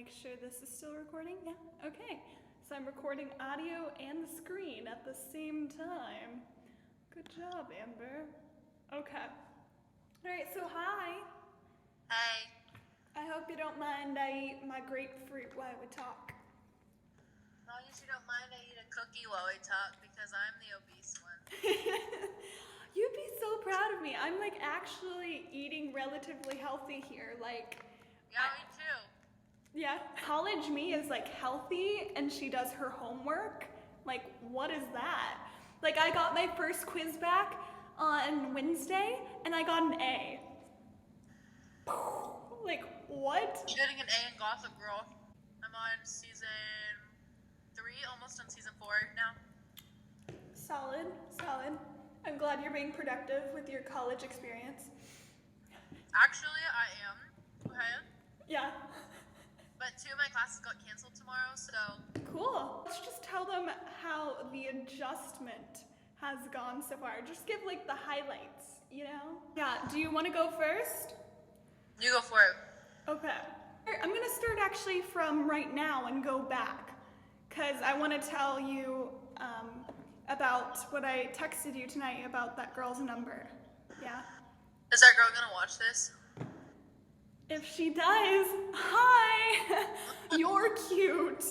make sure this is still recording. Yeah, okay. So I'm recording audio and the screen at the same time. Good job, Amber. Okay. All right, so hi. Hey. I hope you don't mind I eat my grapefruit while we talk. As long as you don't mind, I eat a cookie while we talk because I'm the obese one. You'd be so proud of me. I'm like actually eating relatively healthy here. Like, Yeah, me too. yeah. College me is like healthy and she does her homework. Like, what is that? Like, I got my first quiz back on Wednesday and I got an A. Like, what? I'm getting an A in Gossip Girl. I'm on season 3, almost on season 4 now. Solid, solid. I'm glad you're being productive with your college experience. Actually, I am. Okay. Yeah. But 2 of my classes got canceled tomorrow, so... Cool. Let's just tell them how the adjustment has gone so far. Just give like the highlights, you know? Yeah, do you want to go first? You go for it. Okay. I'm gonna start actually from right now and go back, because I want to tell you about what I texted you tonight about that girl's number. Yeah? Is that girl gonna watch this? If she does, hi! You're cute.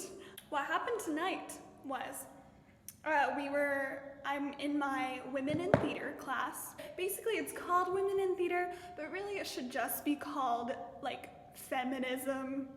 What happened tonight was, I'm in my Women in Theater class. Basically, it's called Women in Theater, but really it should just be called, like, feminism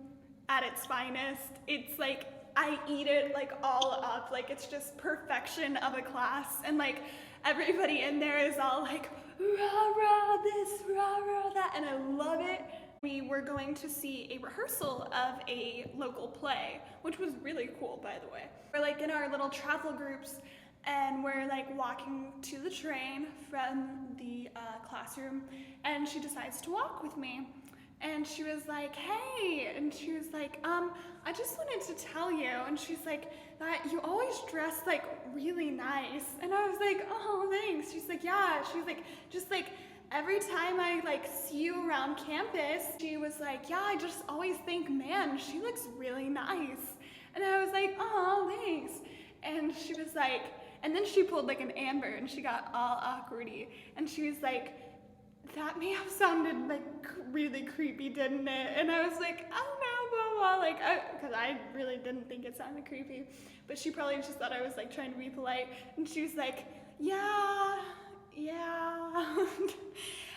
at its finest. It's like, I eat it, like, all up. Like, it's just perfection of a class. And, like, everybody in there is all like, rah-rah this, rah-rah that, and I love it. We were going to see a rehearsal of a local play, which was really cool, by the way. We're like in our little travel groups and we're like walking to the train from the classroom, and she decides to walk with me. And she was like, hey, and she was like, I just wanted to tell you, and she's like, that you always dress like really nice. And I was like, oh, thanks. She's like, yeah. She's like, just like, every time I like see you around campus, she was like, yeah, I just always think, man, she looks really nice. And I was like, oh, thanks. And she was like, and then she pulled like an Amber and she got all awkwardy. And she was like, that may have sounded like really creepy, didn't it? And I was like, oh no, blah, blah, like, because I really didn't think it sounded creepy. But she probably just thought I was like trying to be polite. And she was like, yeah.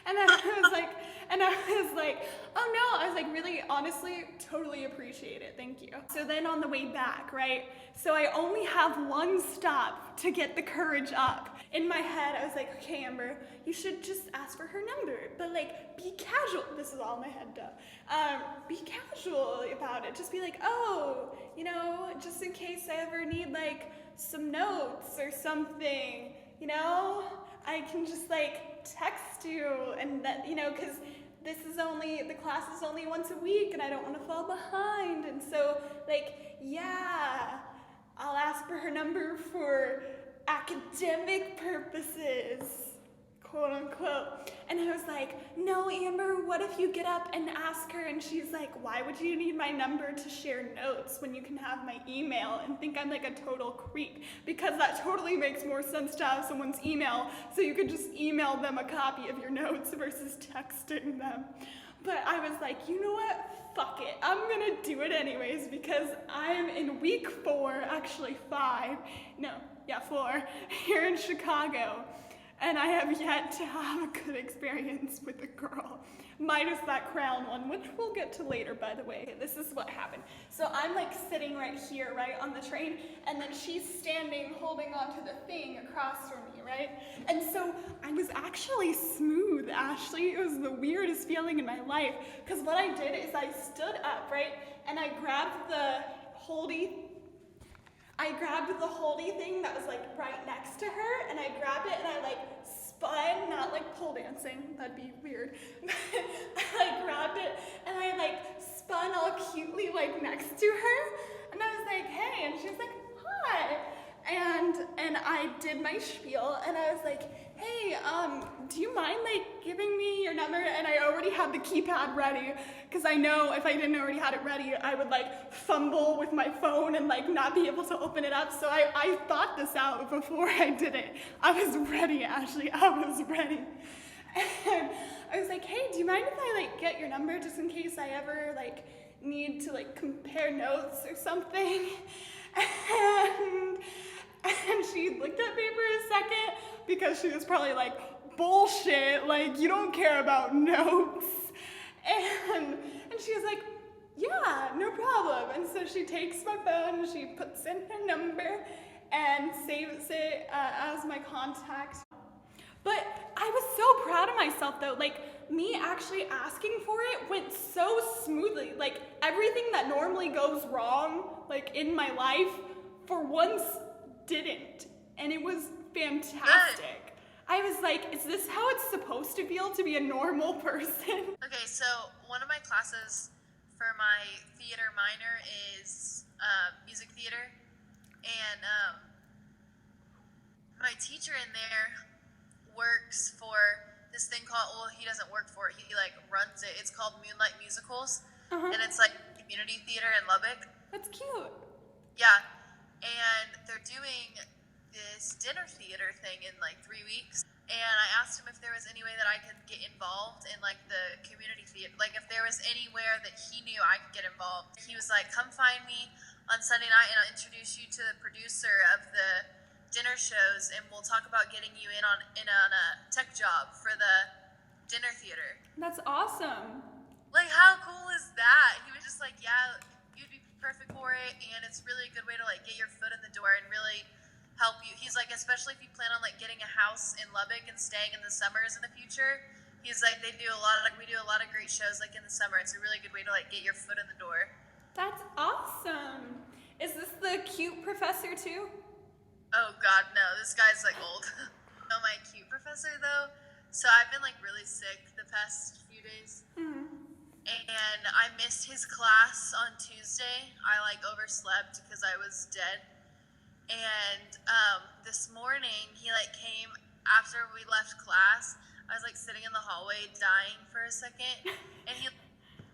And I was like, oh no, I was like, really, honestly, totally appreciate it, thank you. So then on the way back, right, so I only have one stop to get the courage up. In my head, I was like, okay, Amber, you should just ask for her number, but like, be casual. This is all in my head, duh. Be casual about it. Just be like, oh, you know, just in case I ever need like some notes or something, you know? I can just like text you, and that, you know, because the class is only once a week and I don't want to fall behind. And so like, yeah, I'll ask for her number for academic purposes, quote unquote. And I was like, no, Amber, what if you get up and ask her? And she's like, why would you need my number to share notes when you can have my email and think I'm like a total creep? Because that totally makes more sense to have someone's email, so you could just email them a copy of your notes versus texting them. But I was like, you know what? Fuck it. I'm gonna do it anyways because I'm in week 4, actually 5, no, yeah, 4, here in Chicago. And I have yet to have a good experience with a girl, minus that crown one, which we'll get to later, by the way. This is what happened. So I'm like sitting right here, right, on the train, and then she's standing holding onto the thing across from me, right? And so I was actually smooth, Ashley. It was the weirdest feeling in my life, because what I did is I stood up, right, and I grabbed the holdy thing that was like right next to her, and I grabbed it and I like spun, not like pole dancing, that'd be weird. I grabbed it and I like spun all cutely like next to her, and I was like, hey, and she was like, hi. And I did my spiel, and I was like, hey, do you mind like giving me your number? And I already had the keypad ready, because I know if I didn't already had it ready, I would like fumble with my phone and like not be able to open it up. So I thought this out before I did it. I was ready, Ashley, I was ready. And I was like, hey, do you mind if I like get your number just in case I ever like need to like compare notes or something? And she looked at me for a second, because she was probably like, bullshit, like you don't care about notes. And she was like, yeah, no problem. And so she takes my phone and she puts in her number and saves it as my contact. But I was so proud of myself though, like me actually asking for it went so smoothly. Like everything that normally goes wrong, like in my life, for once didn't. And it was fantastic. I was like, is this how it's supposed to feel to be a normal person? Okay, so one of my classes for my theater minor is music theater, and my teacher in there works for this thing called, well, he doesn't work for it, he like runs it. It's called Moonlight Musicals, and it's like community theater in Lubbock. That's cute. Yeah, and they're doing this dinner theater thing in like 3 weeks, and I asked him if there was any way that I could get involved in like the community theater, like if there was anywhere that he knew I could get involved. He was like, come find me on Sunday night and I'll introduce you to the producer of the dinner shows, and we'll talk about getting you in on a tech job for the dinner theater. That's awesome. Like, how cool is that? He was just like, yeah, you'd be perfect for it, and it's really a good way to like get your foot in the door and really help you. He's like, especially if you plan on like getting a house in Lubbock and staying in the summers in the future, he's like, we do a lot of great shows like in the summer. It's a really good way to like get your foot in the door. That's awesome. Is this the cute professor too? Oh god, no, this guy's like old. No, my cute professor though, so I've been like really sick the past few days, and I missed his class on Tuesday. I like overslept because I was dead. And this morning he like came after we left class. I was like sitting in the hallway dying for a second, and he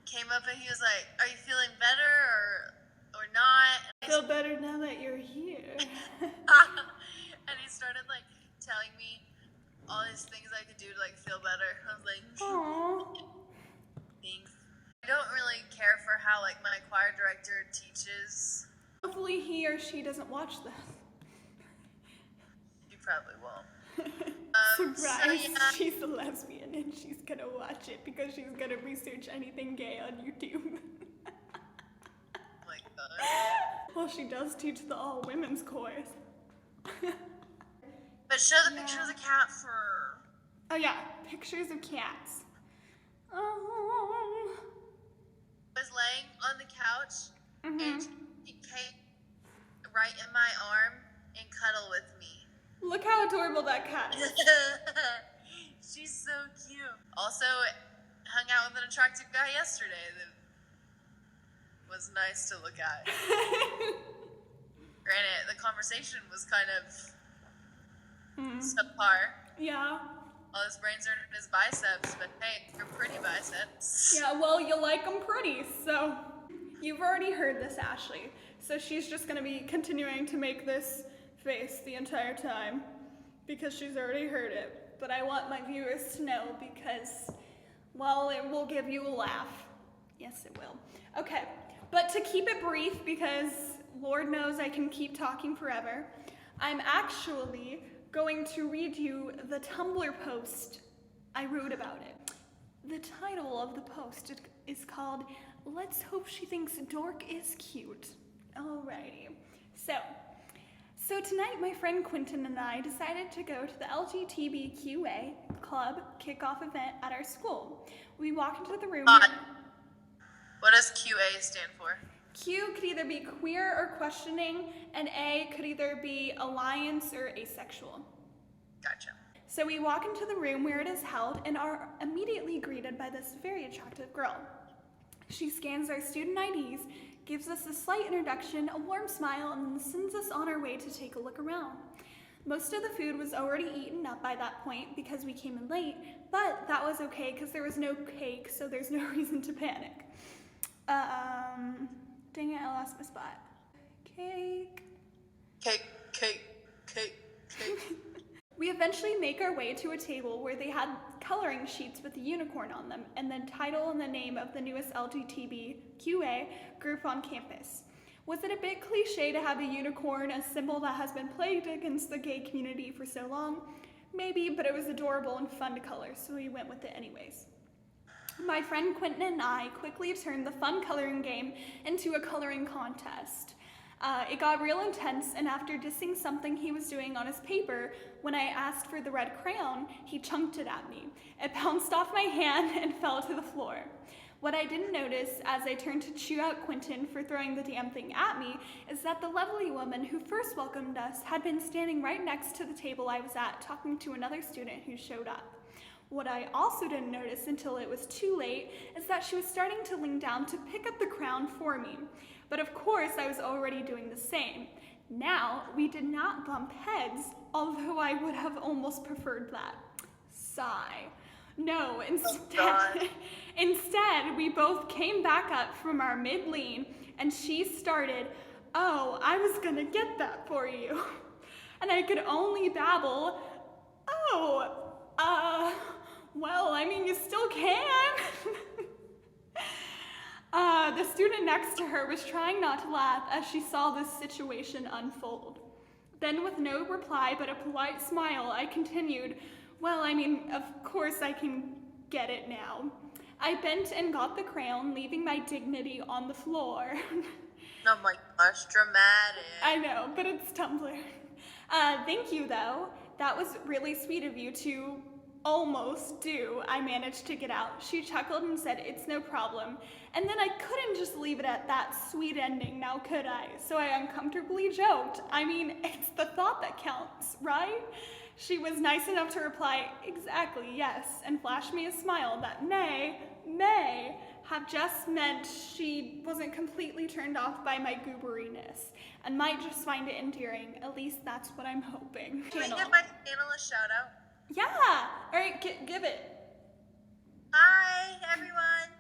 came up and he was like, are you feeling better or not? And I feel better now that you're here. And he started like telling me all these things I could do to like feel better. I was like, aww, thanks. I don't really care for how like my choir director teaches. Hopefully he or she doesn't watch this. You probably won't. Surprise, so, yeah. She's a lesbian and she's gonna watch it because she's gonna research anything gay on YouTube. Oh my god. Well, she does teach the all women's course. But show the picture of the cat for... Oh yeah, pictures of cats. Oh. I was laying on the couch and he came right in my arm and cuddle with me. Look how adorable that cat is. She's so cute. Also, hung out with an attractive guy yesterday that was nice to look at. Granted, the conversation was kind of subpar. Yeah. All his brains are in his biceps, but hey, they're pretty biceps. Yeah, well, you like them pretty, so you've already heard this, Ashley. So she's just gonna be continuing to make this face the entire time because she's already heard it. But I want my viewers to know because, well, it will give you a laugh. Yes, it will. Okay, but to keep it brief, because Lord knows I can keep talking forever, I'm actually going to read you the Tumblr post I wrote about it. The title of the post is called, Let's Hope She Thinks Dork is Cute. Alrighty. So tonight my friend Quentin and I decided to go to the LGBTQ club kickoff event at our school. We walk into the room. What does QA stand for? Q could either be queer or questioning, and A could either be alliance or asexual. Gotcha. So we walk into the room where it is held and are immediately greeted by this very attractive girl. She scans our student IDs, gives us a slight introduction, a warm smile, and then sends us on our way to take a look around. Most of the food was already eaten up by that point because we came in late, but that was okay because there was no cake, so there's no reason to panic. Dang it, I lost my spot. Cake. Cake. We eventually make our way to a table where they had coloring sheets with a unicorn on them, and the title and the name of the newest LGBTQ group on campus. Was it a bit cliche to have a unicorn, a symbol that has been plagued against the gay community for so long? Maybe, but it was adorable and fun to color, so we went with it anyways. My friend Quentin and I quickly turned the fun coloring game into a coloring contest. It got real intense, and after dissing something he was doing on his paper, when I asked for the red crayon, he chunked it at me. It bounced off my hand and fell to the floor. What I didn't notice as I turned to chew out Quentin for throwing the damn thing at me is that the lovely woman who first welcomed us had been standing right next to the table I was at talking to another student who showed up. What I also didn't notice until it was too late is that she was starting to lean down to pick up the crown for me. But of course, I was already doing the same. Now, we did not bump heads, although I would have almost preferred that. Sigh. No, instead, we both came back up from our mid-lean, and she started, "Oh, I was gonna get that for you." And I could only babble, well, I mean, you still can. The student next to her was trying not to laugh as she saw this situation unfold. Then with no reply but a polite smile, I continued, "Well, I mean, of course I can get it now." I bent and got the crayon, leaving my dignity on the floor. Oh my gosh, dramatic. I know, but it's Tumblr. Thank you, though. That was really sweet of you to almost do. I managed to get out. She chuckled and said, "It's no problem." And then I couldn't just leave it at that sweet ending, now could I? So I uncomfortably joked, "I mean, it's the thought that counts, right?" She was nice enough to reply, "Exactly, yes," and flashed me a smile that may have just meant she wasn't completely turned off by my gooberiness and might just find it endearing. At least that's what I'm hoping. Can we give my channel a shout out? Yeah! Alright, give it. Hi, everyone.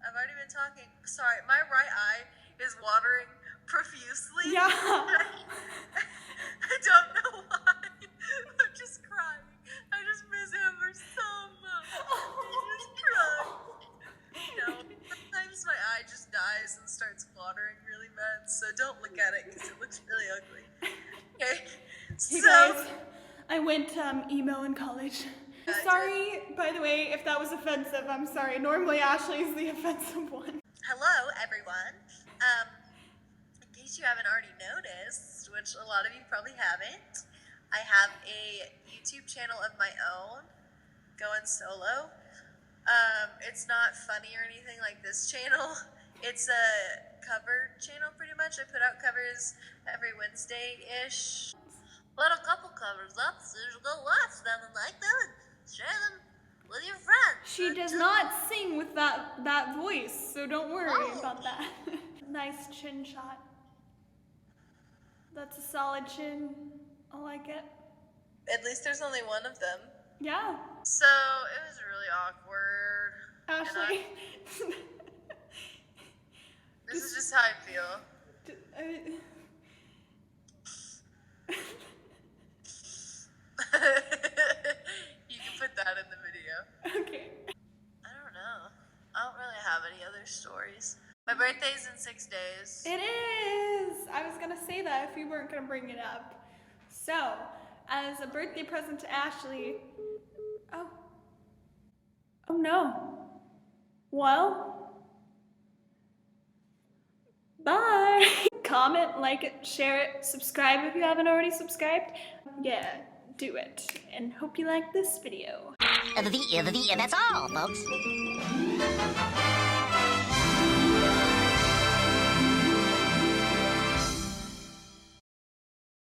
I've already been talking. Sorry, my right eye is watering profusely. Yeah. I don't know why. I'm just crying. I just miss Amber so much. I'm just crying. Sometimes my eye just dies and starts watering really bad, so don't look at it because it looks really ugly. Okay? Hey guys, I went emo in college. Sorry, by the way, if that was offensive, I'm sorry. Normally Ashley is the offensive one. Hello, everyone. In case you haven't already noticed, which a lot of you probably haven't, I have a YouTube channel of my own, going solo. It's not funny or anything like this channel. It's a cover channel, pretty much. I put out covers every Wednesday-ish. Put a couple covers up, so you go watch them and like them and share them with your friends. She does not sing with that voice, so don't worry about that. Nice chin shot. That's a solid chin. I like it. At least there's only one of them. Yeah. So it was really awkward. Ashley. This is just how I feel. You can put that in the video. Okay. I don't know. I don't really have any other stories. My birthday's in 6 days. It is! I was gonna say that if you weren't gonna bring it up. So, as a birthday present to Ashley... Oh no. Well... Bye! Comment, like it, share it, subscribe if you haven't already subscribed. Yeah, do it. And hope you like this video. That's all, folks.